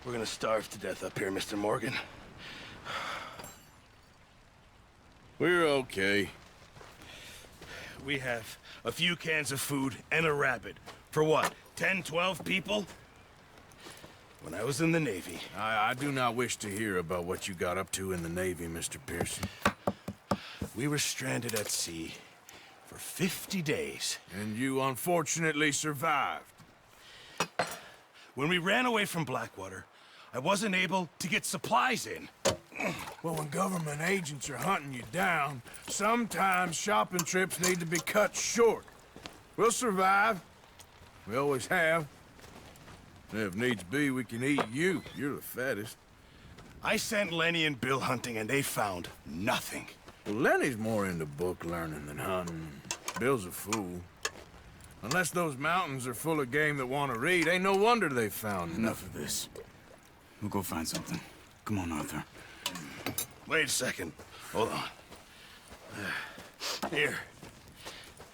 We're gonna starve to death up here, Mr. Morgan. We're okay. We have a few cans of food and a rabbit. For what, 10, 12 people? When I was in the Navy... I do not wish to hear about what you got up to in the Navy, Mr. Pearson. We were stranded at sea for 50 days. And you unfortunately survived. When we ran away from Blackwater, I wasn't able to get supplies in. Well, when government agents are hunting you down, sometimes shopping trips need to be cut short. We'll survive. We always have. If needs be, we can eat you. You're the fattest. I sent Lenny and Bill hunting, and they found nothing. Well, Lenny's more into book learning than hunting. Bill's a fool. Unless those mountains are full of game that want to read, ain't no wonder they found Enough of this. We'll go find something. Come on, Arthur. Wait a second. Hold on. Here.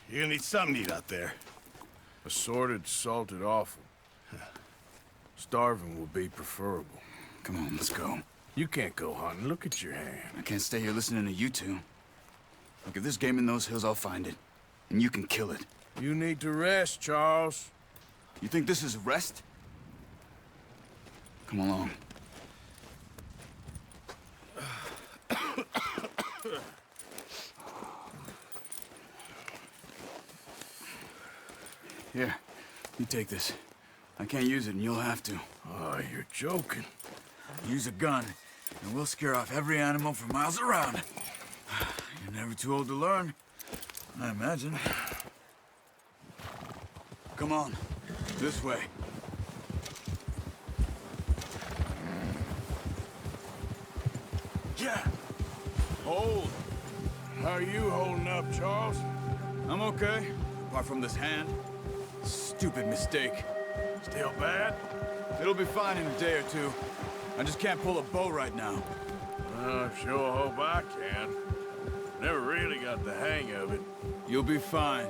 You're gonna need something to eat out there. Assorted, salted offal. Starving will be preferable. Come on, let's go. You can't go hunting. Look at your hand. I can't stay here listening to you two. Look, if there's game in those hills, I'll find it. And you can kill it. You need to rest, Charles. You think this is rest? Come along. Here, you take this. I can't use it, and you'll have to. Oh, you're joking. Use a gun, and we'll scare off every animal for miles around. You're never too old to learn, I imagine. Come on, this way. Yeah. Hold. How are you holding up, Charles? I'm okay, apart from this hand. Stupid mistake. Still bad? It'll be fine in a day or two. I just can't pull a bow right now. I sure hope I can. Never really got the hang of it. You'll be fine.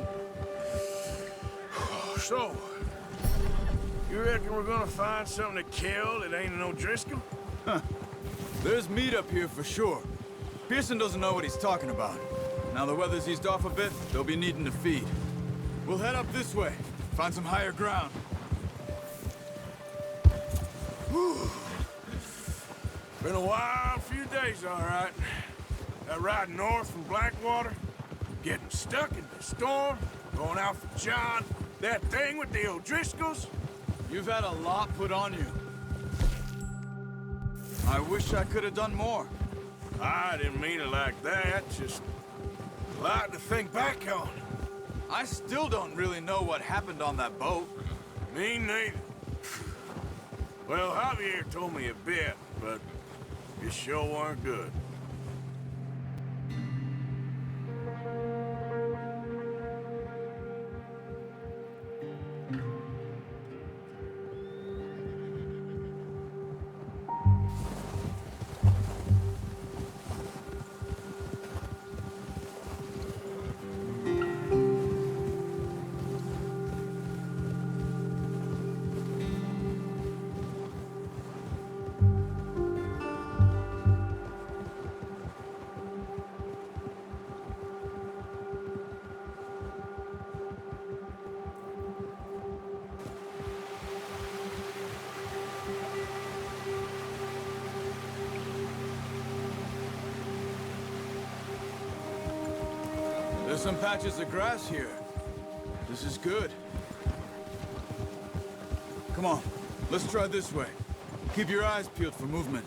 So, you reckon we're gonna find something to kill that ain't no Driscoll? There's meat up here for sure. Pearson doesn't know what he's talking about. Now the weather's eased off a bit, they'll be needing to feed. We'll head up this way, find some higher ground. Whew. Been a wild few days, all right. That ride north from Blackwater, getting stuck in the storm, going out for John, that thing with the O'Driscolls. You've had a lot put on you. I wish I could have done more. I didn't mean it like that, just a lot to think back on. I still don't really know what happened on that boat. Me neither. Well, Javier told me a bit, but it sure weren't good. There's some patches of grass here. This is good. Come on, let's try this way. Keep your eyes peeled for movement.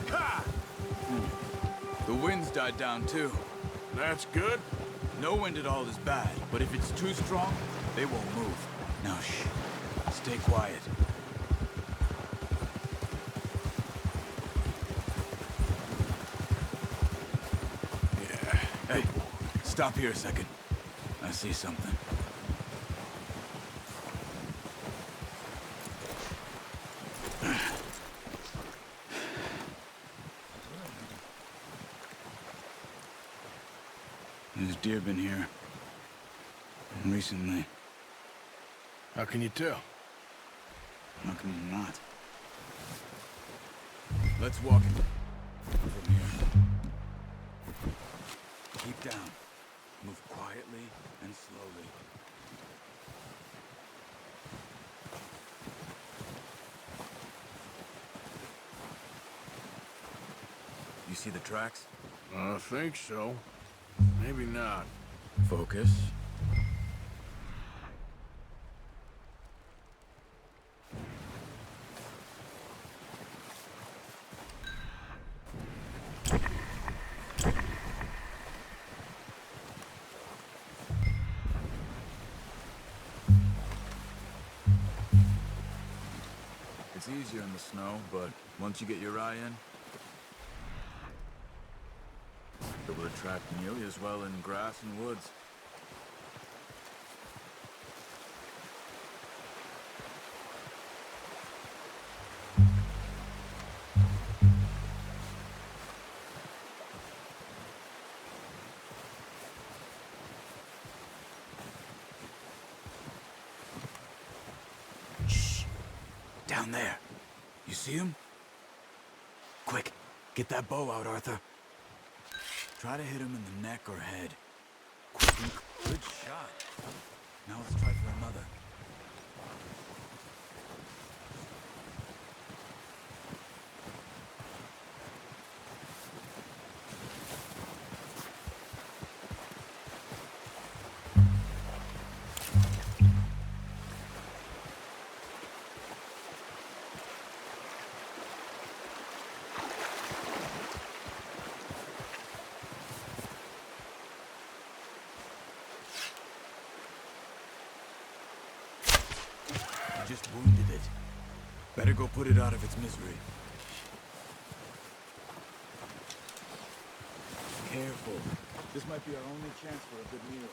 Ha! The wind's died down too. That's good. No wind at all is bad, but if it's too strong, they won't move. Now shh, stay quiet. Hey, stop here a second. I see something. There's deer been here. Recently. How can you tell? How can you not? Let's walk it from here. Keep down. Move quietly and slowly. You see the tracks? I think so. Maybe not. Focus. It's easier in the snow, but once you get your eye in, it will attract nearly as well in grass and woods. Shh! Down there. You see him? Quick, get that bow out, Arthur. Try to hit him in the neck or head. Quick and good shot. Now let's try for another. Just wounded it. Better go put it out of its misery. Careful. This might be our only chance for a good meal.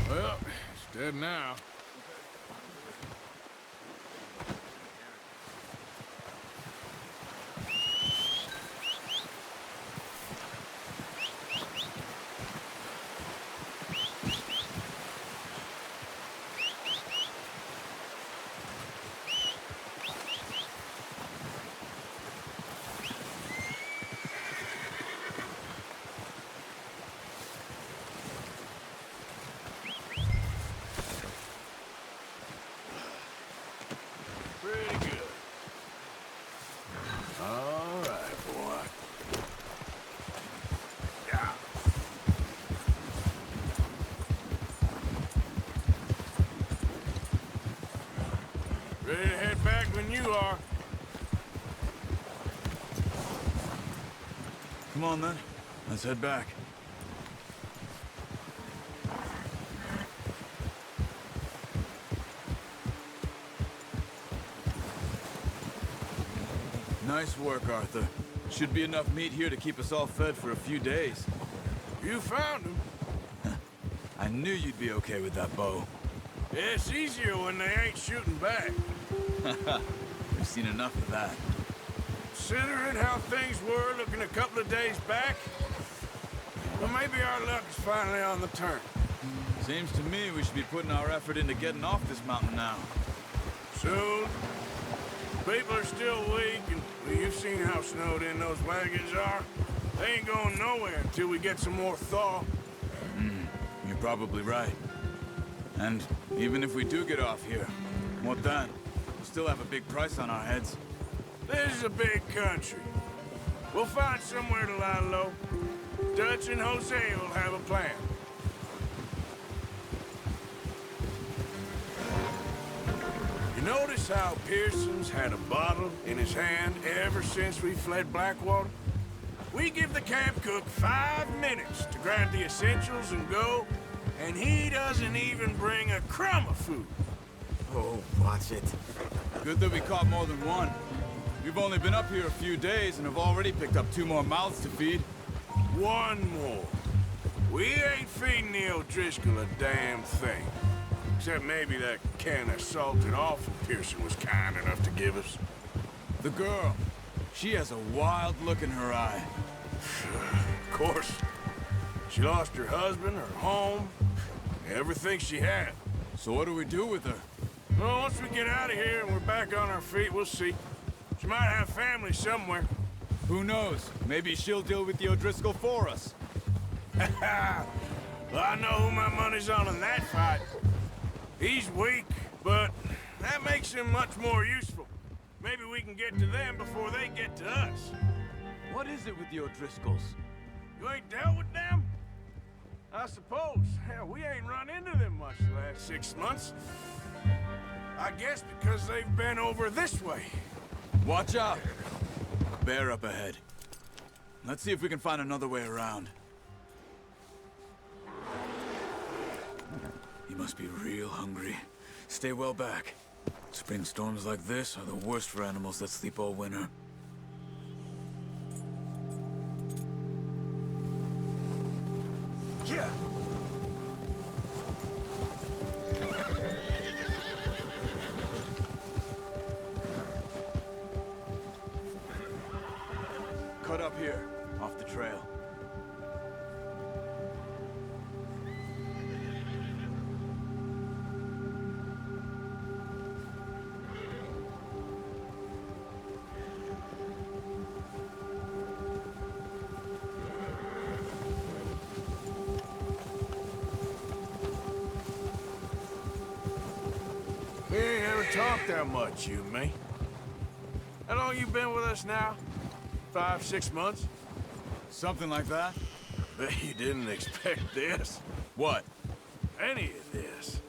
Well, it's dead now. Pretty good. All right, boy. Yeah. Ready to head back when you are. Come on, then. Let's head back. Nice work, Arthur. Should be enough meat here to keep us all fed for a few days. You found him. I knew you'd be okay with that bow. Yeah, it's easier when they ain't shooting back. We've seen enough of that. Considering how things were looking a couple of days back, well, maybe our luck is finally on the turn. Seems to me we should be putting our effort into getting off this mountain now. Soon. People are still weak, and well, you've seen how snowed in those wagons are. They ain't going nowhere until we get some more thaw. You're probably right. And even if we do get off here, what then? We'll still have a big price on our heads. This is a big country. We'll find somewhere to lie low. Dutch and Jose will have a plan. You notice how Pearson's had a bottle in his hand ever since we fled Blackwater? We give the camp cook 5 minutes to grab the essentials and go, And he doesn't even bring a crumb of food. Oh, watch it. Good that we caught more than one. We've only been up here a few days and have already picked up 2 more mouths to feed. One more. We ain't feeding the O'Driscoll a damn thing. Except maybe that can of salted offal Pearson was kind enough to give us. The girl, she has a wild look in her eye. Of course. She lost her husband, her home, everything she had. So what do we do with her? Well, once we get out of here and we're back on our feet, we'll see. She might have family somewhere. Who knows? Maybe she'll deal with the O'Driscoll for us. Well, I know who my money's on in that fight. He's weak, but that makes him much more useful. Maybe we can get to them before they get to us. What is it with the O'Driscolls? You ain't dealt with them? I suppose. Hell, we ain't run into them much the last 6 months. I guess because they've been over this way. Watch out! Bear up ahead. Let's see if we can find another way around. You must be real hungry. Stay well back. Spring storms like this are the worst for animals that sleep all winter. Yeah. Cut up here, off the trail. We ain't ever talked that much, you and me. How long you been with us now? 5, 6 months? Something like that? Bet you didn't expect this. What? Any of this.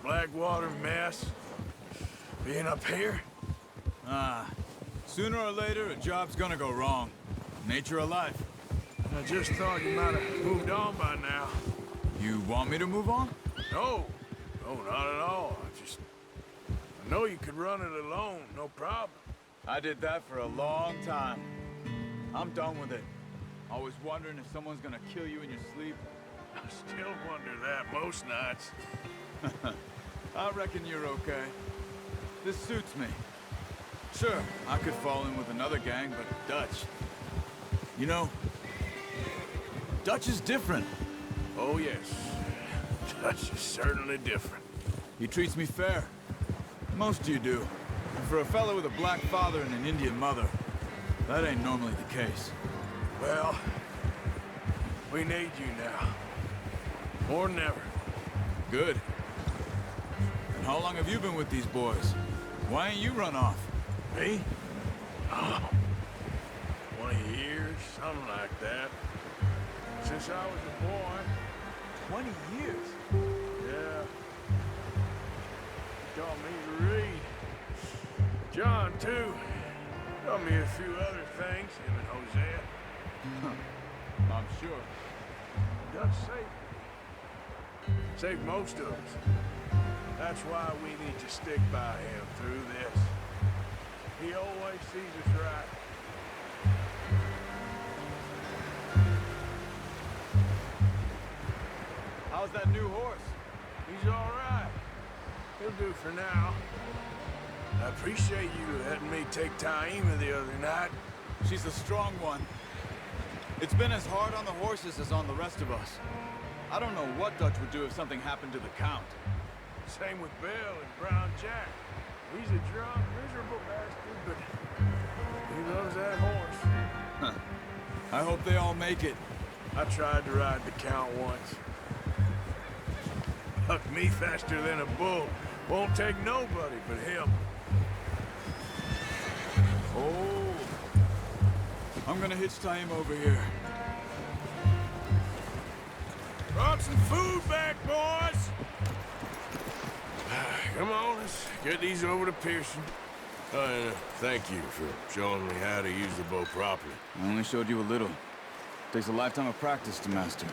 Blackwater mess. Being up here? Sooner or later, a job's gonna go wrong. Nature of life. I just thought you might have moved on by now. You want me to move on? No. No, not at all. I know you could run it alone, no problem. I did that for a long time. I'm done with it. Always wondering if someone's gonna kill you in your sleep. I still wonder that most nights. I reckon you're okay. This suits me. Sure, I could fall in with another gang, but Dutch... You know, Dutch is different. Oh, yes. Dutch is certainly different. He treats me fair. Most of you do. And for a fellow with a black father and an Indian mother, that ain't normally the case. Well, we need you now. More than ever. Good. And how long have you been with these boys? Why ain't you run off? Me? Oh, 20 years, something like that. Since I was a boy. 20 years? Yeah. Taught me to read. John, too. Taught me a few other things, him and Hosea. I'm sure. Dutch saved most of us. That's why we need to stick by him through this. He always sees us right. How's that new horse? He's all right. He'll do for now. I appreciate you letting me take Taima the other night. She's the strong one. It's been as hard on the horses as on the rest of us. I don't know what Dutch would do if something happened to the Count. Same with Bill and Brown Jack. He's a drunk, miserable bastard, but he loves that horse. Huh. I hope they all make it. I tried to ride the Count once. Bucked me faster than a bull. Won't take nobody but him. Oh. I'm gonna hitch Taima over here. Brought some food back, boys! Come on, let's get these over to Pearson. And thank you for showing me how to use the bow properly. I only showed you a little. Takes a lifetime of practice to master.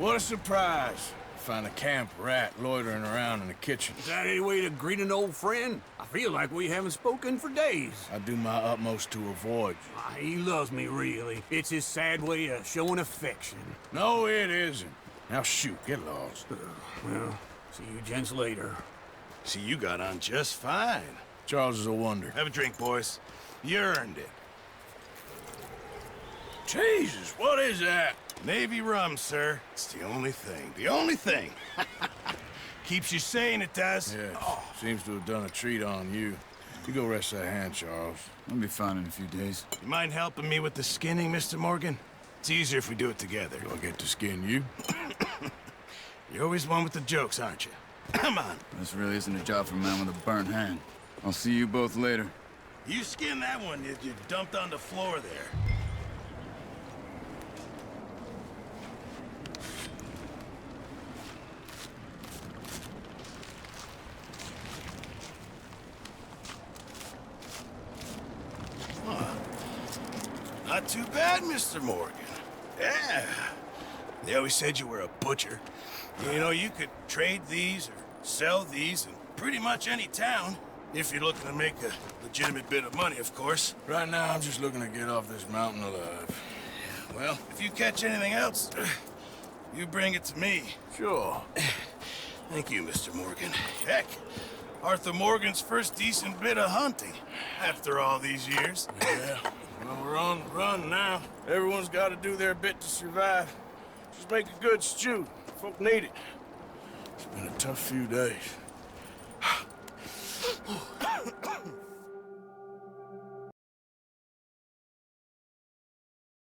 What a surprise. Find a camp rat loitering around in the kitchen. Is that any way to greet an old friend? I feel like we haven't spoken for days. I do my utmost to avoid you. He loves me, really. It's his sad way of showing affection. No, it isn't. Now shoot, get lost. Well, see you gents later. See, you got on just fine. Charles is a wonder. Have a drink, boys. You earned it. Jesus, what is that? Navy rum, sir. It's the only thing. The only thing. Keeps you sane, it does. Yes, seems to have done a treat on you. You go rest that hand, Charles. I'll be fine in a few days. You mind helping me with the skinning, Mr. Morgan? It's easier if we do it together. Do I get to skin you? You're always one with the jokes, aren't you? Come on. This really isn't a job for a man with a burnt hand. I'll see you both later. You skinned that one you dumped on the floor there. Not too bad, Mr. Morgan. Yeah. They always said you were a butcher. You know, you could trade these or sell these in pretty much any town. If you're looking to make a legitimate bit of money, of course. Right now, I'm just looking to get off this mountain alive. Well, if you catch anything else, you bring it to me. Sure. Thank you, Mr. Morgan. Heck, Arthur Morgan's first decent bit of hunting after all these years. Yeah. Well, we're on the run now. Everyone's got to do their bit to survive. Just make a good stew. Folk need it. It's been a tough few days.